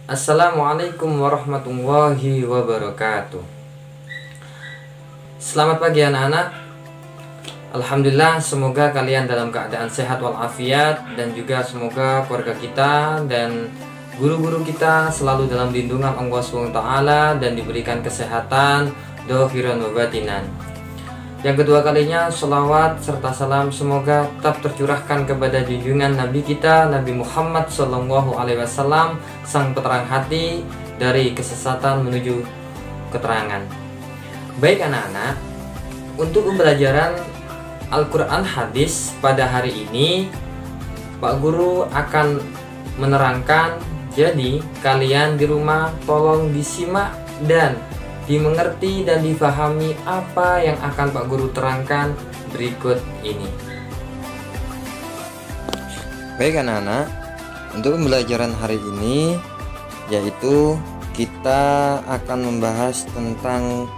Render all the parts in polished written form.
Assalamualaikum warahmatullahi wabarakatuh. Selamat pagi anak-anak. Alhamdulillah, semoga kalian dalam keadaan sehat walafiat, dan juga semoga keluarga kita dan guru-guru kita selalu dalam lindungan Allah SWT dan diberikan kesehatan dohiran wa batinan. Yang kedua kalinya, sholawat serta salam semoga tetap tercurahkan kepada junjungan Nabi kita, Nabi Muhammad SAW, sang peterang hati dari kesesatan menuju keterangan. Baik anak-anak, untuk pembelajaran Al-Quran Hadis pada hari ini, Pak Guru akan menerangkan. Jadi kalian di rumah tolong disimak dan dimengerti dan difahami apa yang akan Pak Guru terangkan berikut ini. Baik anak-anak, untuk pembelajaran hari ini yaitu kita akan membahas tentang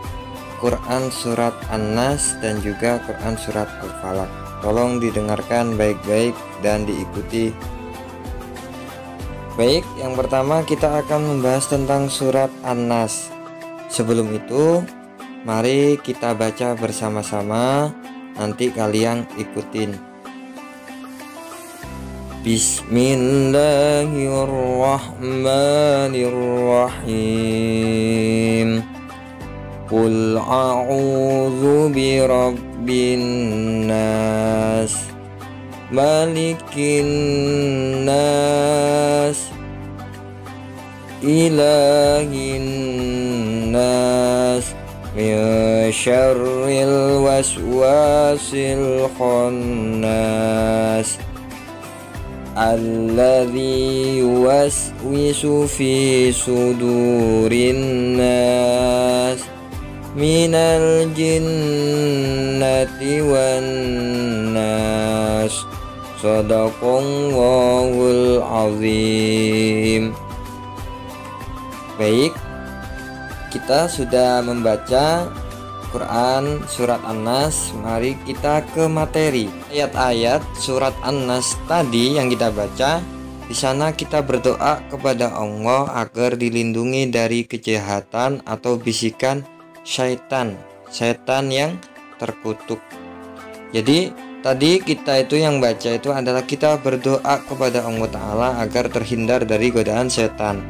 Quran surat An-Nas dan juga Quran surat Al-Falaq. Tolong didengarkan baik-baik dan diikuti. Baik, yang pertama kita akan membahas tentang surat An-Nas. Sebelum itu, mari kita baca bersama-sama. Nanti kalian ikutin. Bismillahirrahmanirrahim. Qul a'udzu birabbin nas, malikin nas, ilahin nas, min syarril waswasil khannas, alladzi yuwaswisu fi sudurin nas, minal jinnati wan nas. Shadaqallahul azim. Baik, kita sudah membaca Quran surat An-Nas. Mari kita ke materi. Ayat-ayat surat An-Nas tadi yang kita baca, di sana kita berdoa kepada Allah agar dilindungi dari kejahatan atau bisikan syaitan yang terkutuk. Jadi tadi kita itu yang baca itu adalah kita berdoa kepada Allah Ta'ala agar terhindar dari godaan setan.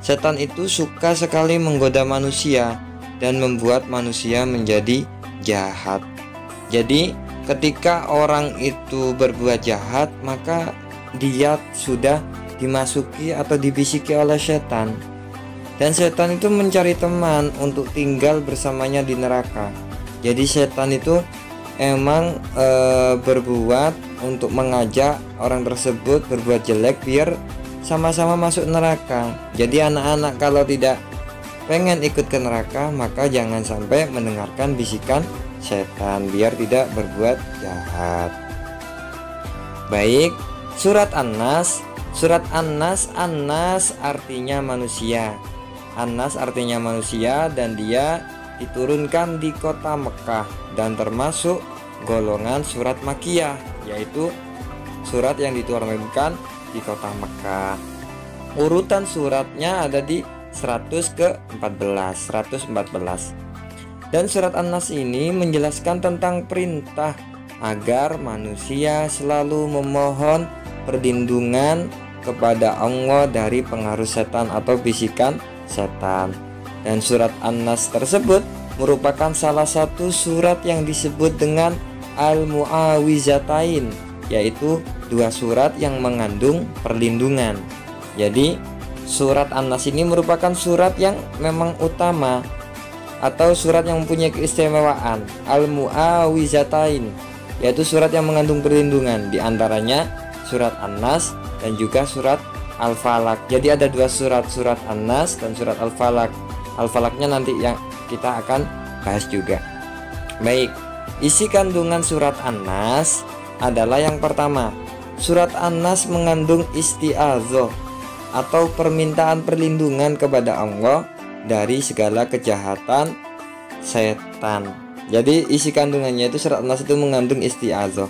Setan itu suka sekali menggoda manusia dan membuat manusia menjadi jahat. Jadi ketika orang itu berbuat jahat, maka dia sudah dimasuki atau dibisiki oleh setan. Dan setan itu mencari teman untuk tinggal bersamanya di neraka. Jadi setan itu emang berbuat untuk mengajak orang tersebut berbuat jelek biar sama-sama masuk neraka. Jadi anak-anak kalau tidak pengen ikut ke neraka, maka jangan sampai mendengarkan bisikan setan biar tidak berbuat jahat. Baik, surat An-Nas. Surat An-Nas, An-Nas artinya manusia. An-Nas artinya manusia dan dia diturunkan di kota Mekah dan termasuk golongan surat Makkiyah, yaitu surat yang diturunkan di kota Mekah. Urutan suratnya ada di 114. Dan surat An-Nas ini menjelaskan tentang perintah agar manusia selalu memohon perlindungan kepada Allah dari pengaruh setan atau bisikan setan. Dan surat An-Nas tersebut merupakan salah satu surat yang disebut dengan Al-Mu'awizatain, yaitu dua surat yang mengandung perlindungan. Jadi surat An-Nas ini merupakan surat yang memang utama atau surat yang mempunyai keistimewaan. Al-Mu'awizatain, yaitu surat yang mengandung perlindungan, di antaranya surat An-Nas dan juga surat Al-Falaq. Jadi ada dua surat An-Nas dan surat Al-Falaq. Al-Falaqnya nanti yang kita akan bahas juga. Baik, isi kandungan surat An-Nas adalah yang pertama, surat An-Nas mengandung isti'adzah atau permintaan perlindungan kepada Allah dari segala kejahatan setan. Jadi isi kandungannya itu surat An-Nas itu mengandung isti'adzah.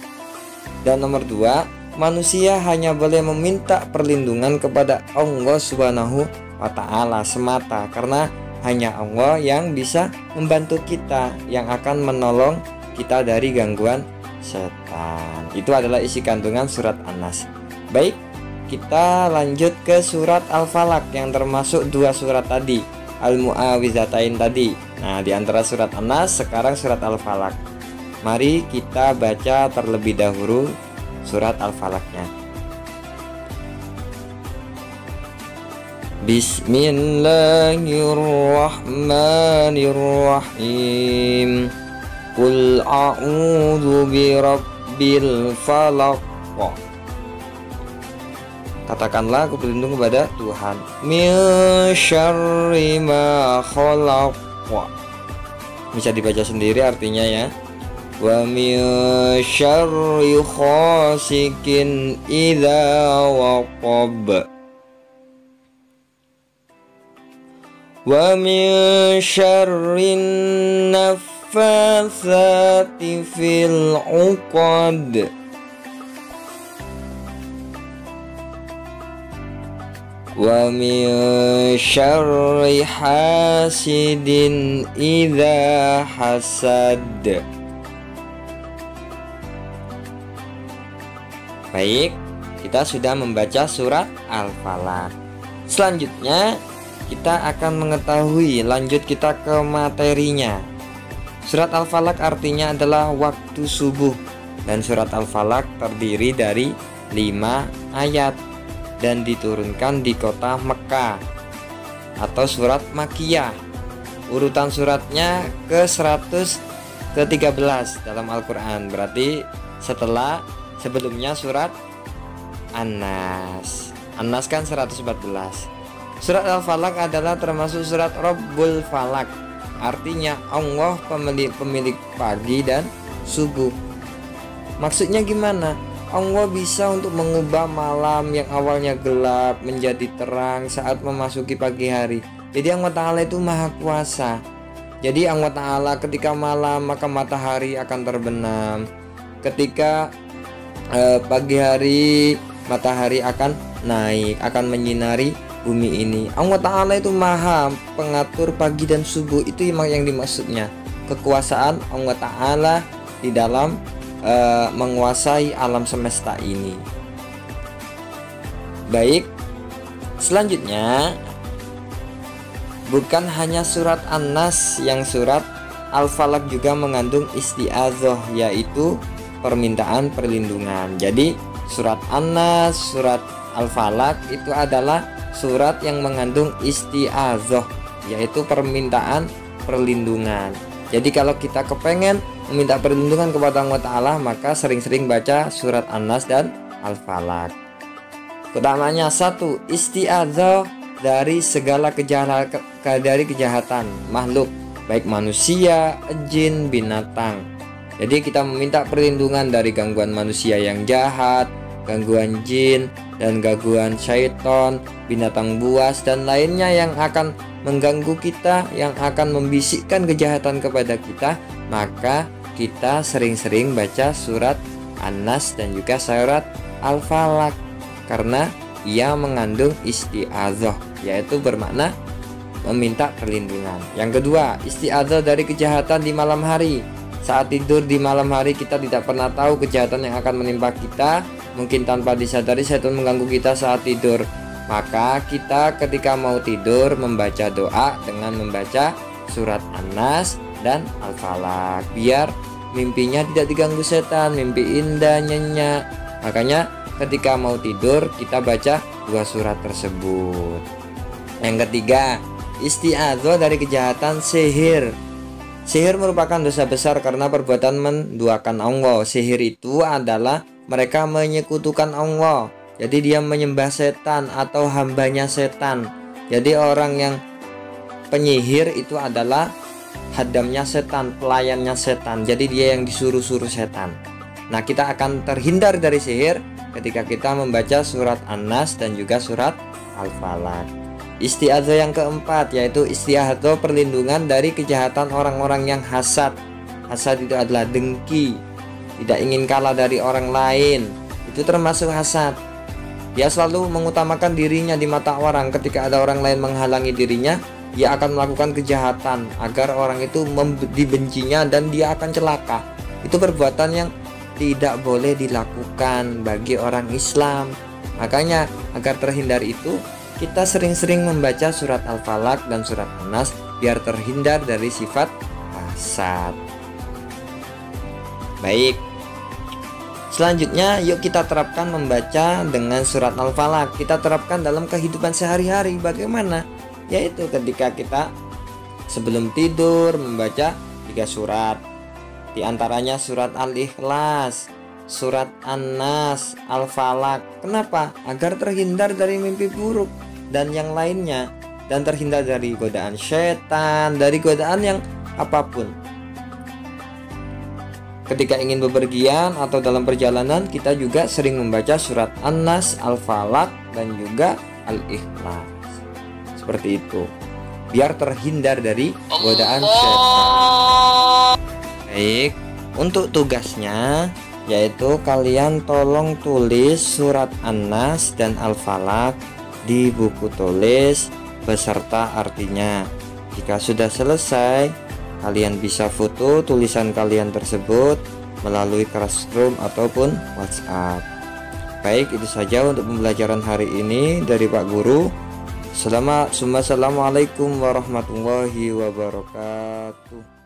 Dan nomor dua, manusia hanya boleh meminta perlindungan kepada Allah Subhanahu wa ta'ala semata, karena hanya Allah yang bisa membantu kita, yang akan menolong kita dari gangguan setan. Itu adalah isi kandungan surat An-Nas. Baik, kita lanjut ke surat Al-Falaq yang termasuk dua surat tadi, Al-Mu'awizatain tadi. Nah, di antara surat An-Nas, sekarang surat Al-Falaq. Mari kita baca terlebih dahulu surat Al-Falaqnya. Bismillahirrahmanirrahim. Qul a'udzu birabbil falaq. Katakanlah aku berlindung kepada Tuhan min syarri ma khalaq. Bisa dibaca sendiri artinya ya. Wa min syarri khasikin idza waqab. Wa min syarrin naffatsati fil 'uqad. Wa min syarri hasidin idza hasad. Baik, kita sudah membaca surat Al-Falaq. Selanjutnya kita akan mengetahui, lanjut kita ke materinya. Surat Al-Falaq artinya adalah waktu subuh, dan surat Al-Falaq terdiri dari 5 ayat dan diturunkan di kota Mekah atau surat Makkiyah. Urutan suratnya ke-113 dalam Al-Quran, berarti sebelumnya surat An-Nas. An-Nas kan 114. Surat Al-Falaq adalah termasuk surat Rabbul Falaq, artinya Allah pemilik pagi dan subuh. Maksudnya gimana? Allah bisa untuk mengubah malam yang awalnya gelap menjadi terang saat memasuki pagi hari. Jadi Allah Ta'ala itu maha kuasa. Jadi Allah Ta'ala ketika malam maka matahari akan terbenam. Ketika pagi hari matahari akan naik, akan menyinari bumi ini. Allah Ta'ala itu maha pengatur pagi dan subuh. Itu yang dimaksudnya kekuasaan Allah Ta'ala di dalam menguasai alam semesta ini. Baik, selanjutnya bukan hanya surat An-Nas, yang surat Al-Falaq juga mengandung isti'adzah, yaitu permintaan perlindungan. Jadi surat An-Nas, surat Al-Falaq itu adalah surat yang mengandung isti'adzah, yaitu permintaan perlindungan. Jadi kalau kita kepengen meminta perlindungan kepada Allah Ta'ala, maka sering-sering baca surat An-Nas dan Al-Falaq. Utamanya 1, isti'adzah dari segala kejahatan makhluk, baik manusia, jin, binatang. Jadi kita meminta perlindungan dari gangguan manusia yang jahat, gangguan jin, dan gangguan syaitan, binatang buas, dan lainnya yang akan mengganggu kita, yang akan membisikkan kejahatan kepada kita. Maka kita sering-sering baca surat An-Nas dan juga surat Al-Falaq, karena ia mengandung isti'adzah, yaitu bermakna meminta perlindungan. Yang kedua, isti'adzah dari kejahatan di malam hari. Saat tidur di malam hari kita tidak pernah tahu kejahatan yang akan menimpa kita. Mungkin tanpa disadari setan mengganggu kita saat tidur. Maka kita ketika mau tidur membaca doa dengan membaca surat An-Nas dan Al-Falaq, biar mimpinya tidak diganggu setan, mimpi indah, nyenyak. Makanya ketika mau tidur kita baca 2 surat tersebut. Yang ketiga, isti'adzah dari kejahatan sihir. Sihir merupakan dosa besar karena perbuatan menduakan Allah. Sihir itu adalah mereka menyekutukan Allah. Jadi dia menyembah setan atau hambanya setan. Jadi orang yang penyihir itu adalah hadamnya setan, pelayannya setan. Jadi dia yang disuruh-suruh setan. Nah, kita akan terhindar dari sihir ketika kita membaca surat An-Nas dan juga surat Al-Falaq. Isti'adzah yang keempat yaitu isti'adzah perlindungan dari kejahatan orang-orang yang hasad. Hasad itu adalah dengki, tidak ingin kalah dari orang lain. Itu termasuk hasad. Dia selalu mengutamakan dirinya di mata orang. Ketika ada orang lain menghalangi dirinya, dia akan melakukan kejahatan agar orang itu dibencinya dan dia akan celaka. Itu perbuatan yang tidak boleh dilakukan bagi orang Islam. Makanya agar terhindar itu, kita sering-sering membaca surat Al-Falaq dan surat An-Nas biar terhindar dari sifat hasad. Baik, selanjutnya yuk kita terapkan membaca dengan surat Al-Falaq. Kita terapkan dalam kehidupan sehari-hari. Bagaimana? Yaitu ketika kita sebelum tidur membaca 3 surat. Di antaranya surat Al-Ikhlas, surat An-Nas, Al-Falaq. Kenapa? Agar terhindar dari mimpi buruk dan yang lainnya, dan terhindar dari godaan setan, dari godaan yang apapun. Ketika ingin bepergian atau dalam perjalanan, kita juga sering membaca surat An-Nas, Al-Falaq, dan juga Al-Ikhlas. Seperti itu, biar terhindar dari godaan setan. Baik, untuk tugasnya yaitu kalian tolong tulis surat An-Nas dan Al-Falaq di buku tulis beserta artinya. Jika sudah selesai, kalian bisa foto tulisan kalian tersebut melalui Classroom ataupun WhatsApp. Baik, itu saja untuk pembelajaran hari ini dari Pak Guru. Assalamualaikum warahmatullahi wabarakatuh.